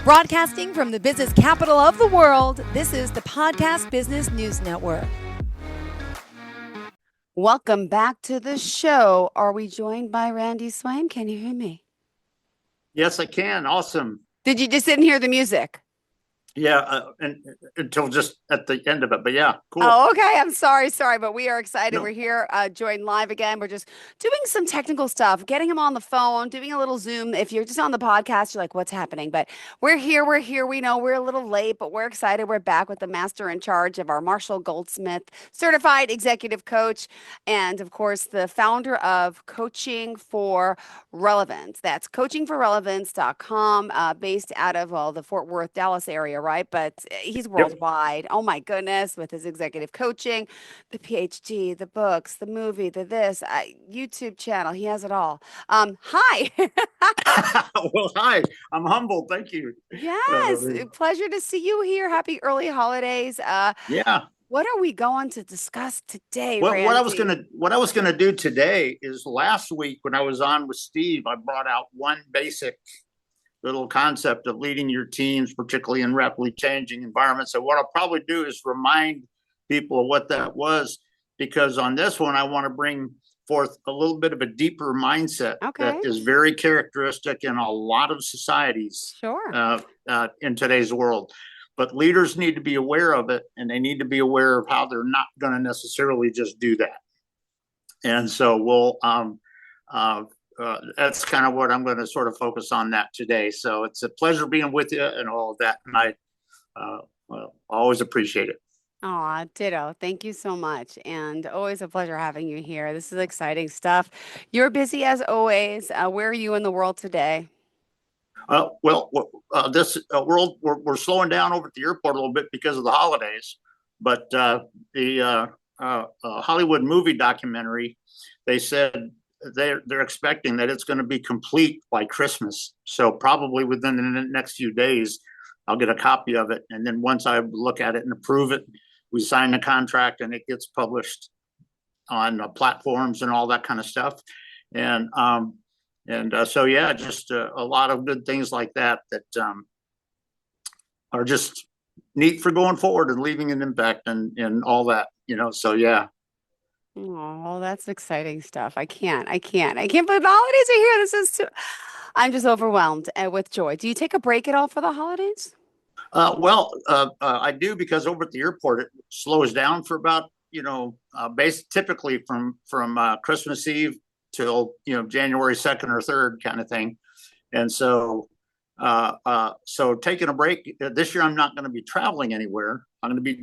Broadcasting from the business capital of the world, this is the Podcast Business News Network. Welcome back to the show. Are we joined by Randy Swaim? Can you hear me? Yes, I can. Awesome. Did you just sit and hear the music? Yeah, and until just at the end of it, but yeah, cool. Oh, okay. I'm sorry, but we are excited. No. We're here, joined live again. We're just doing some technical stuff, getting him on the phone, doing a little Zoom. If you're just on the podcast, you're like, what's happening? But we're here. We know we're a little late, but we're excited. We're back with the master in charge of our Marshall Goldsmith certified executive coach. And of course, the founder of Coaching for Relevance. That's coachingforrelevance.com, based out of, the Fort Worth, Dallas area, right? But he's worldwide. Yep. Oh my goodness, with his executive coaching, the PhD, the books, the movie, the YouTube channel. He has it all. Hi. Well, hi. I'm humbled. Thank you. Yes. Pleasure to see you here. Happy early holidays. Yeah. What are we going to discuss today, What Randy? what I was gonna do today is last week when I was on with Steve, I brought out one basic little concept of leading your teams, particularly in rapidly changing environments. So what I'll probably do is remind people of what that was, because on this one, I want to bring forth a little bit of a deeper mindset that is very characteristic in a lot of societies in today's world. But leaders need to be aware of it, and they need to be aware of how they're not going to necessarily just do that. And so we'll that's kind of what I'm going to sort of focus on that today. So it's a pleasure being with you and all of that. And I always appreciate it. Aw, ditto. Thank you so much. And always a pleasure having you here. This is exciting stuff. You're busy as always. Where are you in the world today? This world, we're slowing down over at the airport a little bit because of the holidays. But the Hollywood movie documentary, they said they're expecting that it's going to be complete by Christmas. So probably within the next few days, I'll get a copy of it. And then once I look at it and approve it, we sign the contract and it gets published on platforms and all that kind of stuff. And so, yeah, just a lot of good things like that are just neat for going forward and leaving an impact and all that, so yeah. Oh, that's exciting stuff. I can't believe the holidays are here. I'm just overwhelmed with joy. Do you take a break at all for the holidays? I do, because over at the airport, it slows down for about, typically from Christmas Eve till, January 2nd or 3rd kind of thing. And so, taking a break this year, I'm not going to be traveling anywhere. I'm going to be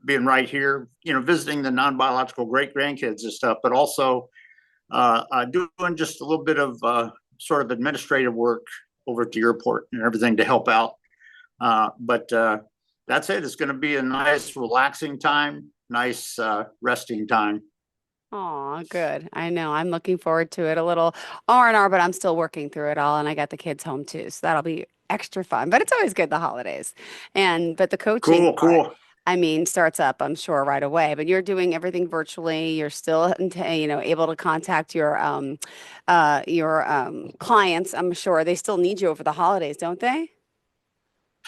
being right here, visiting the non-biological great grandkids and stuff, but also doing just a little bit of sort of administrative work over at the airport and everything to help out. But that's it. It's going to be a nice, relaxing time, nice resting time. Oh, good. I know. I'm looking forward to it. A little R&R, but I'm still working through it all, and I got the kids home too, so that'll be extra fun. But it's always good, the holidays. But the coaching cool. Starts up, I'm sure, right away. But you're doing everything virtually. You're still, able to contact your clients. I'm sure they still need you over the holidays, don't they?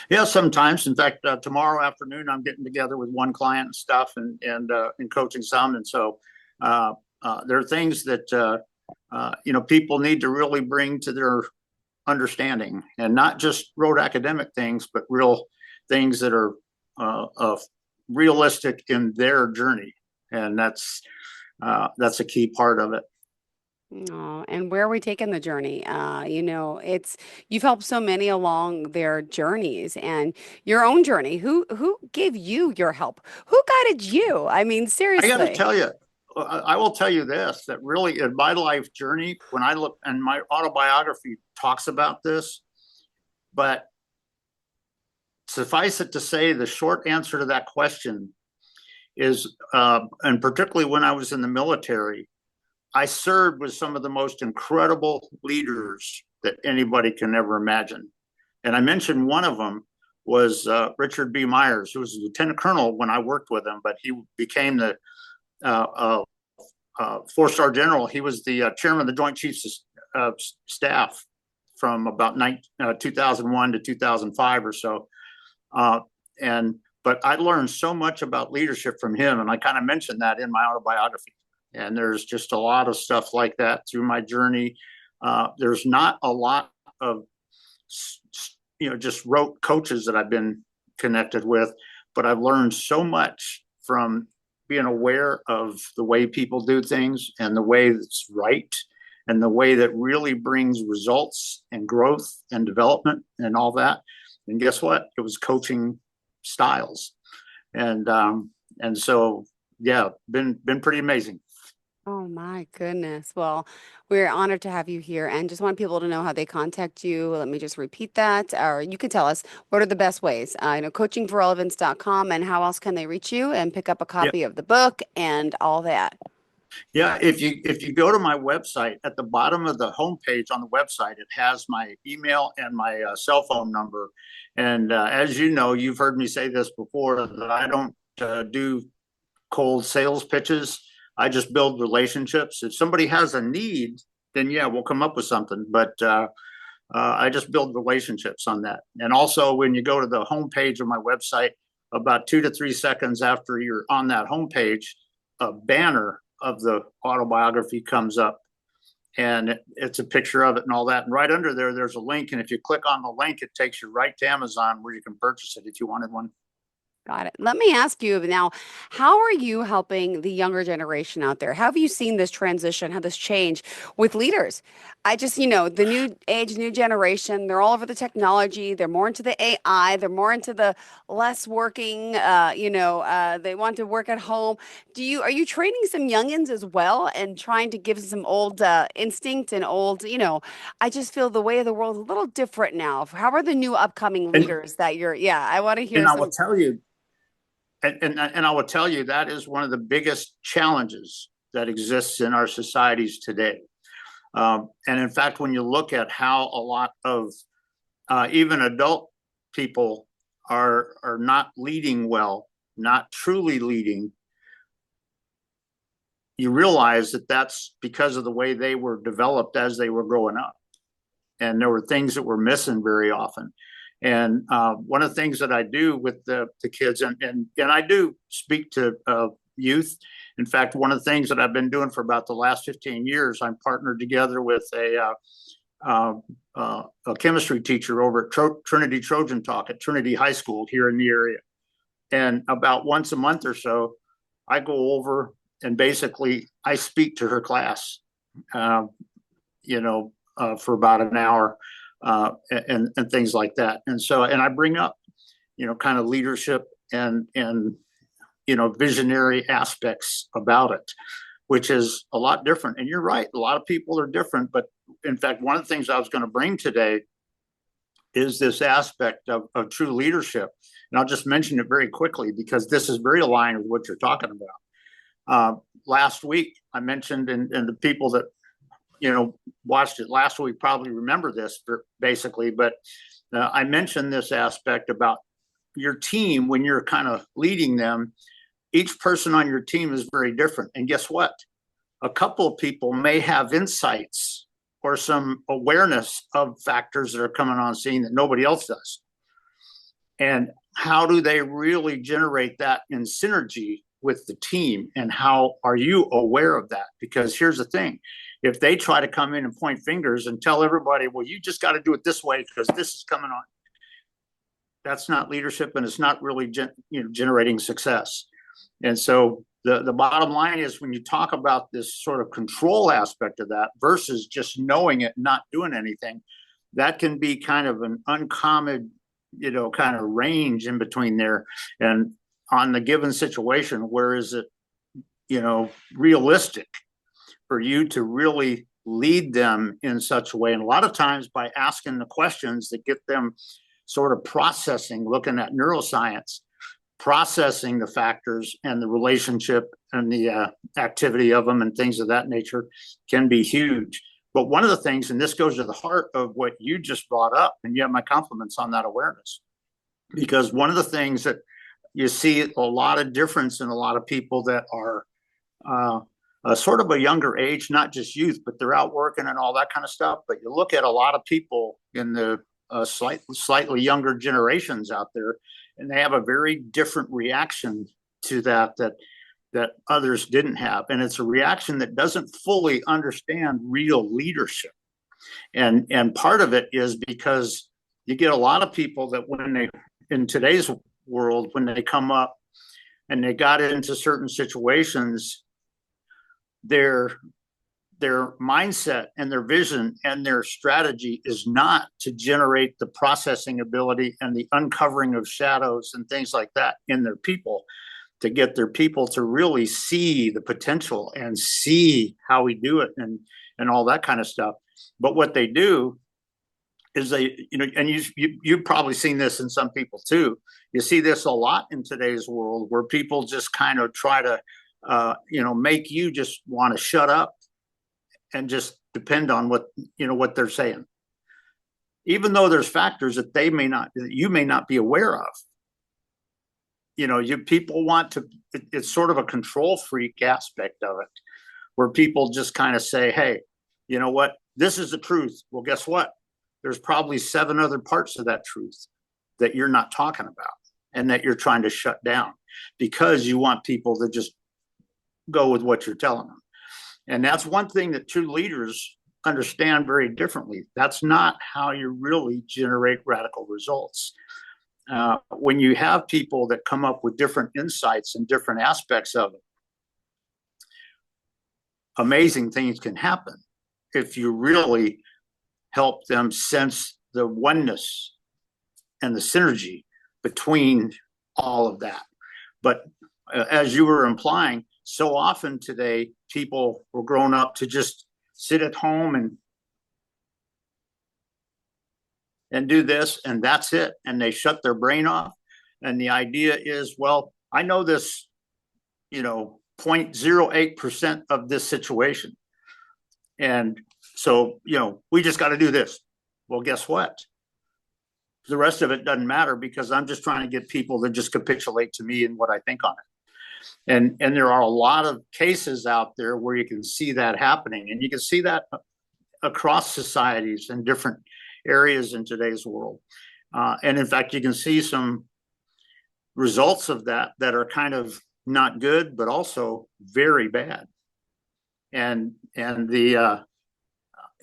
Yeah, sometimes. In fact, tomorrow afternoon, I'm getting together with one client and stuff, and coaching some. And so there are things that people need to really bring to their understanding, and not just rote academic things, but real things that are realistic in their journey, and that's a key part of it. Oh, and where are we taking the journey? You've helped so many along their journeys and your own journey. Who gave you your help? Who guided you? I mean, seriously. I got to tell you, I will tell you this, that really in my life journey, when I look, and my autobiography talks about this, but suffice it to say, the short answer to that question is, and particularly when I was in the military, I served with some of the most incredible leaders that anybody can ever imagine. And I mentioned one of them was Richard B. Myers, who was a lieutenant colonel when I worked with him, but he became the 4-star general. He was the chairman of the Joint Chiefs of Staff from about 2001 to 2005 or so. But I learned so much about leadership from him, and I kind of mentioned that in my autobiography. And there's just a lot of stuff like that through my journey. There's not a lot of, just rote coaches that I've been connected with, but I've learned so much from being aware of the way people do things and the way that's right and the way that really brings results and growth and development and all that. And guess what? It was coaching styles. And so, yeah, been pretty amazing. Oh my goodness. Well, we're honored to have you here and just want people to know how they contact you. Let me just repeat that, or you can tell us what are the best ways. Coachingforrelevance.com, and how else can they reach you and pick up a Yeah. copy of the book and all that? Yeah, if you go to my website, at the bottom of the homepage on the website, it has my email and my cell phone number. And as you know, you've heard me say this before, that I don't do cold sales pitches. I just build relationships. If somebody has a need, then yeah, we'll come up with something. But I just build relationships on that. And also, when you go to the homepage of my website, about 2 to 3 seconds after you're on that homepage, a banner of the autobiography comes up, and it's a picture of it and all that. And right under there, there's a link. And if you click on the link, it takes you right to Amazon, where you can purchase it if you wanted one. Got it. Let me ask you now, how are you helping the younger generation out there? How have you seen this transition, how this change with leaders? I just, the new age, new generation, they're all over the technology. They're more into the AI. They're more into the less working, they want to work at home. Are you training some youngins as well and trying to give some old instinct and old, I just feel the way of the world is a little different now. How are the new upcoming And leaders that I want to hear and I will some. tell you, and I will tell you, that is one of the biggest challenges that exists in our societies today. And in fact, when you look at how a lot of even adult people are not leading well, not truly leading, you realize that that's because of the way they were developed as they were growing up. And there were things that were missing very often. And one of the things that I do with the kids, and I do speak to youth. In fact, one of the things that I've been doing for about the last 15 years, I'm partnered together with a chemistry teacher over at Trinity Trojan Talk at Trinity High School here in the area. And about once a month or so, I go over and basically I speak to her class, for about an hour. And things like that. And I bring up, kind of leadership and visionary aspects about it, which is a lot different. And you're right, a lot of people are different. But in fact, one of the things I was going to bring today is this aspect of true leadership. And I'll just mention it very quickly, because this is very aligned with what you're talking about. Last week, I mentioned, and the people that watched it last week probably remember this basically, but I mentioned this aspect about your team. When you're kind of leading them, each person on your team is very different. And guess what? A couple of people may have insights or some awareness of factors that are coming on scene that nobody else does. And how do they really generate that in synergy with the team? And how are you aware of that? Because here's the thing. If they try to come in and point fingers and tell everybody, well, you just got to do it this way because this is coming on, that's not leadership, and it's not really generating success. And so the bottom line is, when you talk about this sort of control aspect of that versus just knowing it, not doing anything, that can be kind of an uncommon, kind of range in between there. And on the given situation, where is it, realistic for you to really lead them in such a way? And a lot of times by asking the questions that get them sort of processing, looking at neuroscience, processing the factors and the relationship and the activity of them and things of that nature, can be huge. But one of the things, and this goes to the heart of what you just brought up, and you have my compliments on that awareness, because one of the things that you see a lot of difference in a lot of people that are sort of a younger age, not just youth, but they're out working and all that kind of stuff. But you look at a lot of people in the slightly younger generations out there, and they have a very different reaction to that others didn't have. And it's a reaction that doesn't fully understand real leadership. And part of it is because you get a lot of people that when they, in today's world, when they come up and they got into certain situations, their mindset and their vision and their strategy is not to generate the processing ability and the uncovering of shadows and things like that in their people, to get their people to really see the potential and see how we do it and all that kind of stuff. But what they do is they, and you've probably seen this in some people too. You see this a lot in today's world where people just kind of try to, make you just want to shut up and just depend on what they're saying, even though there's factors that you may not be aware of. People want to, it's sort of a control freak aspect of it, where people just kind of say, hey, you know what, this is the truth. Well, guess what? There's probably 7 other parts of that truth that you're not talking about and that you're trying to shut down because you want people to just go with what you're telling them. And that's one thing that true leaders understand very differently. That's not how you really generate radical results. When you have people that come up with different insights and different aspects of it, amazing things can happen if you really help them sense the oneness and the synergy between all of that. But as you were implying, so often today, people were grown up to just sit at home and do this, and that's it. And they shut their brain off. And the idea is, well, I know this, 0.08% of this situation. And so, we just got to do this. Well, guess what? The rest of it doesn't matter because I'm just trying to get people to just capitulate to me and what I think on it. And there are a lot of cases out there where you can see that happening, and you can see that across societies and different areas in today's world. And in fact, you can see some results of that are kind of not good, but also very bad. And a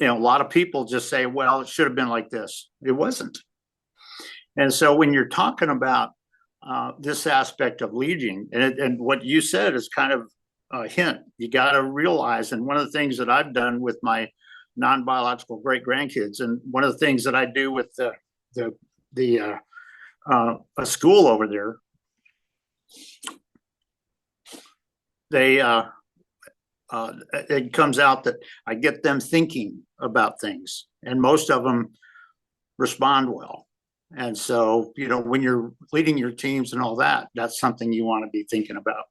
lot of people just say, well, it should have been like this. It wasn't. And so when you're talking about this aspect of leading, and what you said is kind of a hint, you got to realize, and one of the things that I've done with my non-biological great grandkids, and one of the things that I do with a school over there, it comes out that I get them thinking about things, and most of them respond well. And so, when you're leading your teams and all that, that's something you want to be thinking about.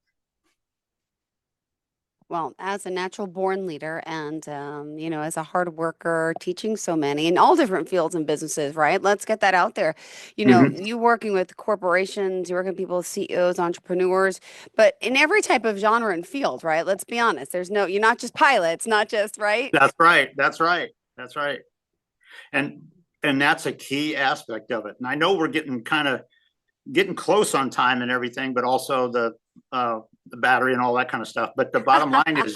Well, as a natural born leader and, as a hard worker, teaching so many in all different fields and businesses, right? Let's get that out there. You working with corporations, you working with people, CEOs, entrepreneurs, but in every type of genre and field, right? Let's be honest. You're not just pilots, not just, right? That's right. That's right. That's right. And that's a key aspect of it. And I know we're getting close on time and everything, but also the battery and all that kind of stuff. But the bottom line is,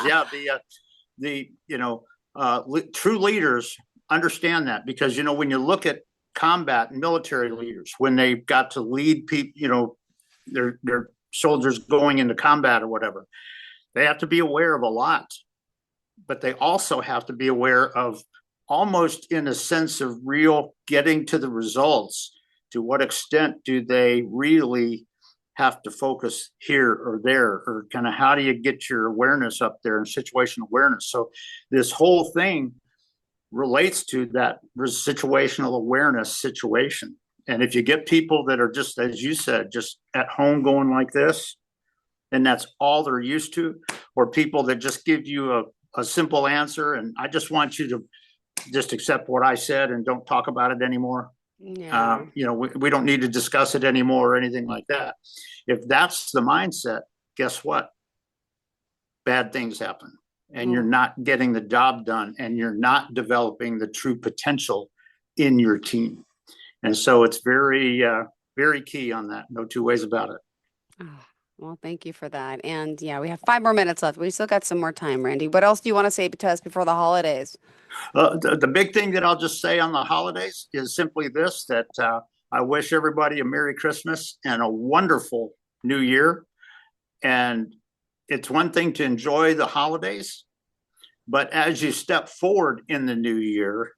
true leaders understand that, because, when you look at combat and military leaders, when they've got to lead people, their soldiers going into combat or whatever, they have to be aware of a lot, but they also have to be aware of, almost in a sense of real getting to the results, to what extent do they really have to focus here or there, or kind of how do you get your awareness up there and situational awareness. So this whole thing relates to that situational awareness situation. And if you get people that are just, as you said, just at home going like this, and that's all they're used to, or people that just give you a simple answer, and I just want you to just accept what I said and don't talk about it anymore. Yeah. We don't need to discuss it anymore or anything like that. If that's the mindset, guess what? Bad things happen. and you're Oh, not getting the job done, and you're not developing the true potential in your team. And so it's very key on that. No two ways about it. oh, well, thank you for that. And yeah, we have 5 more minutes left. We still got some more time, Randy. What else do you want to say to us before the holidays? The big thing that I'll just say on the holidays is simply this, that I wish everybody a Merry Christmas and a wonderful New Year. And it's one thing to enjoy the holidays, but as you step forward in the new year,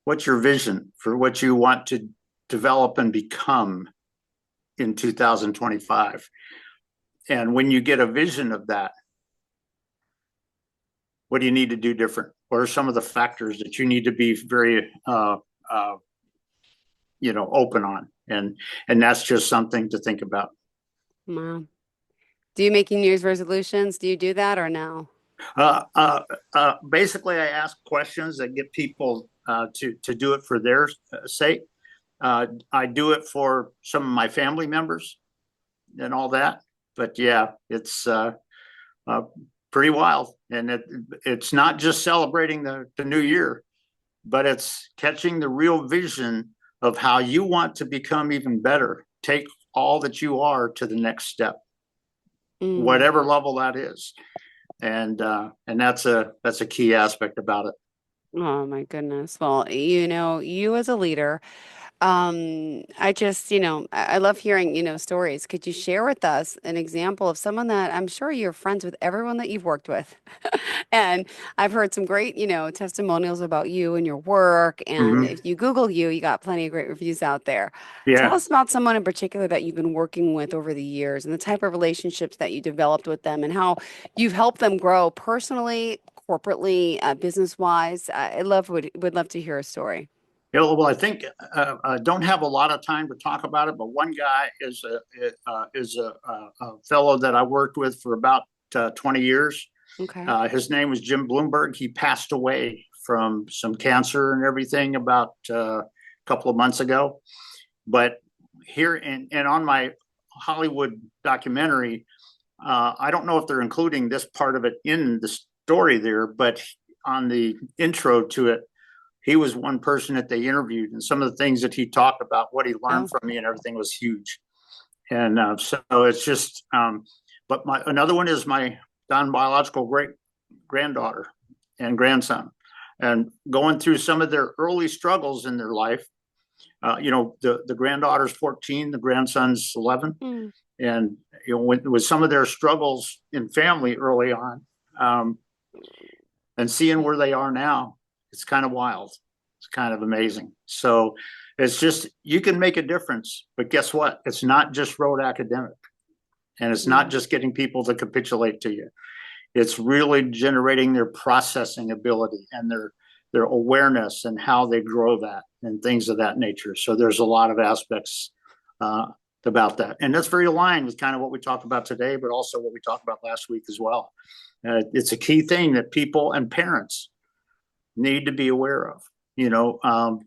what's your vision for what you want to develop and become in 2025? And when you get a vision of that, what do you need to do different? What are some of the factors that you need to be very, open on? And that's just something to think about. Wow. Do you make New Year's resolutions? Do you do that or no? Basically, I ask questions that get people to do it for their sake. I do it for some of my family members and all that. But yeah, it's pretty wild, and it's not just celebrating the new year, but it's catching the real vision of how you want to become even better. Take all that you are to the next step, Mm. whatever level that is, and that's a key aspect about it. Oh my goodness. Well, you as a leader, I just, I love hearing, stories. Could you share with us an example of someone that I'm sure you're friends with everyone that you've worked with? And I've heard some great, testimonials about you and your work. And Mm-hmm. if you Google you, you got plenty of great reviews out there. Tell Yeah. us about someone in particular that you've been working with over the years and the type of relationships that you developed with them and how you've helped them grow personally, corporately, business wise. Would love to hear a story. Yeah, well, I think I don't have a lot of time to talk about it, but one guy is a fellow that I worked with for about 20 years. Okay. His name was Jim Bloomberg. He passed away from some cancer and everything about a couple of months ago. But here and on my Hollywood documentary, I don't know if they're including this part of it in the story there, but on the intro to it, he was one person that they interviewed, and some of the things that he talked about, what he learned Oh, from me, and everything was huge. And so it's just, but my another one is my non-biological great granddaughter and grandson, and going through some of their early struggles in their life. The granddaughter's 14, the grandson's 11, mm, and with some of their struggles in family early on, um, and seeing where they are now, it's kind of wild. It's kind of amazing. So it's just, you can make a difference, but guess what? It's not just rote academic, and it's not mm. just getting people to capitulate to you. It's really generating their processing ability and their awareness and how they grow that and things of that nature. So there's a lot of aspects uh, about that, and that's very aligned with kind of what we talked about today, but also what we talked about last week as well. It's a key thing that people and parents need to be aware of.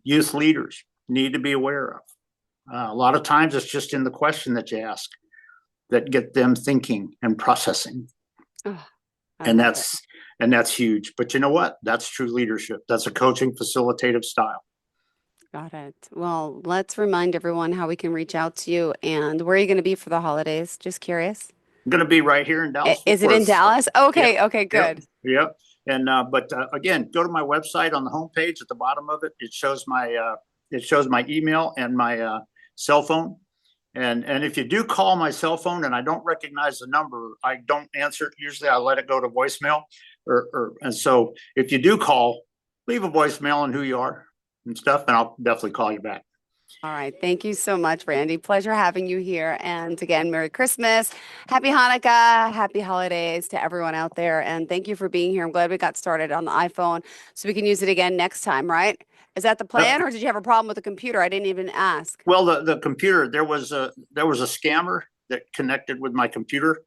Youth leaders need to be aware of. A lot of times it's just in the question that you ask that get them thinking and processing. Oh, I And love it. that's huge. But you know what? That's true leadership. That's a coaching facilitative style. Got it. Well, let's remind everyone how we can reach out to you and where are you going to be for the holidays? Just curious. I'm going to be right here in Dallas Fort Is it in Worth. Dallas? Yep, Okay. Okay. yep, Good. yep. And but again, go to my website. On the homepage at the bottom of it, it shows my email and my cell phone. And if you do call my cell phone and I don't recognize the number, I don't answer it. Usually I let it go to voicemail. And so if you do call, leave a voicemail on who you are and stuff, and I'll definitely call you back. All right. Thank you so much, Randy. Pleasure having you here. And again, Merry Christmas, Happy Hanukkah, Happy Holidays to everyone out there. And thank you for being here. I'm glad we got started on the iPhone so we can use it again next time, right? Is that the Uh, plan, or did you have a problem with the computer? I didn't even ask. well, the computer, there was a scammer that connected with my computer,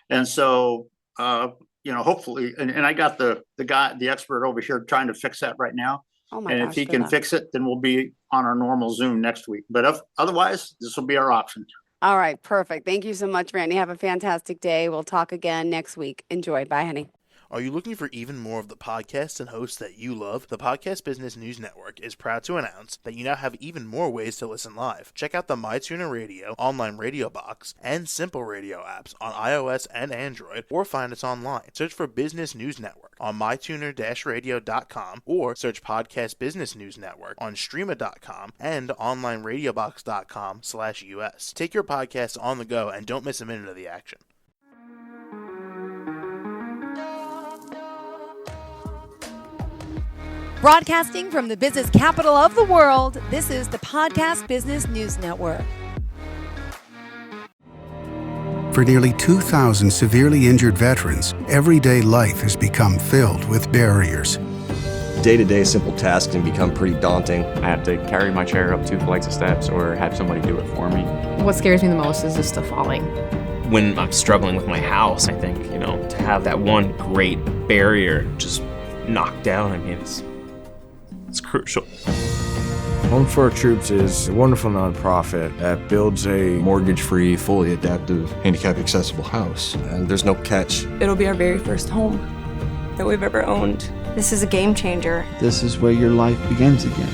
and so hopefully, and I got the expert over here trying to fix that right now. Oh my And if gosh, he good can luck. fix it, then we'll be on our normal Zoom next week. But otherwise, this will be our option. All right, perfect. Thank you so much, Randy. Have a fantastic day. We'll talk again next week. Enjoy. Bye, honey. Are you looking for even more of the podcasts and hosts that you love? The Podcast Business News Network is proud to announce that you now have even more ways to listen live. Check out the MyTuner Radio, online radio box, and Simple Radio apps on iOS and Android, or find us online. Search for Business News Network on mytuner-radio.com, or search Podcast Business News Network on streama.com and onlineradiobox.com/US. Take your podcast on the go and don't miss a minute of the action. Broadcasting from the business capital of the world, this is the Podcast Business News Network. For nearly 2,000 severely injured veterans, everyday life has become filled with barriers. Day-to-day simple tasks can become pretty daunting. I have to carry my chair up 2 flights of steps or have somebody do it for me. What scares me the most is just the falling. When I'm struggling with my house, I think, to have that one great barrier just knocked down, it's crucial. Home for Our Troops is a wonderful nonprofit that builds a mortgage-free, fully adaptive, handicap-accessible house. And there's no catch. It'll be our very first home that we've ever owned. This is a game changer. This is where your life begins again.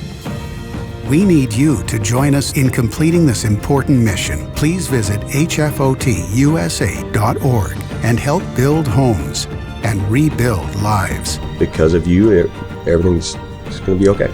We need you to join us in completing this important mission. Please visit hfotusa.org and help build homes and rebuild lives. Because of you, everything's going to be okay.